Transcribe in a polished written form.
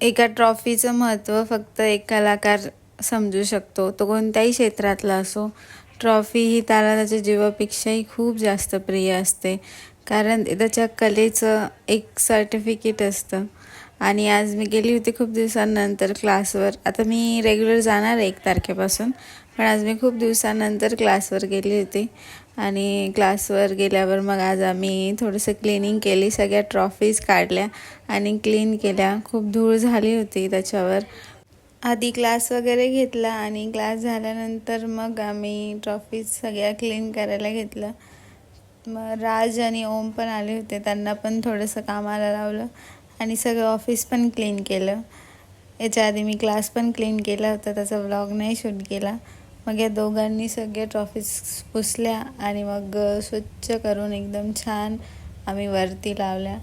एका ट्रॉफीचं महत्त्व फक्त एक कलाकार समजू शकतो, तो कोणत्याही क्षेत्रातला असो. ट्रॉफी ही त्याला त्याच्या जीवापेक्षाही खूप जास्त प्रिय असते, कारण त्याच्या कलेचं एक सर्टिफिकेट असतं. आणि आज मी गेली होती खूप दिवसांनंतर क्लासवर. आता मी रेग्युलर जाणार आहे 1 तारखेपासून, पण आज मी खूप दिवसांनंतर क्लासवर गेली होती. आणि क्लासवर गेल्यावर मग आज आम्ही थोडंसं क्लिनिंग केली, सगळ्या ट्रॉफीज काढल्या आणि क्लीन केल्या. खूप धूळ झाली होती त्याच्यावर. आधी क्लास वगैरे घेतला आणि क्लास झाल्यानंतर मग आम्ही ट्रॉफीज सगळ्या क्लीन करायला घेतलं. मग राज आणि ओम पण आले होते, त्यांना पण थोडंसं कामाला लावलं आणि सगळं ऑफिस पण क्लीन केलं. याच्या आधी मी क्लास पण क्लीन केला होता, त्याचा व्लॉग नाही शूट केला. मग या दोघांनी सगळ्या ट्रॉफीज पुसल्या आणि मग स्वच्छ करून एकदम छान आम्ही वरती लावल्या.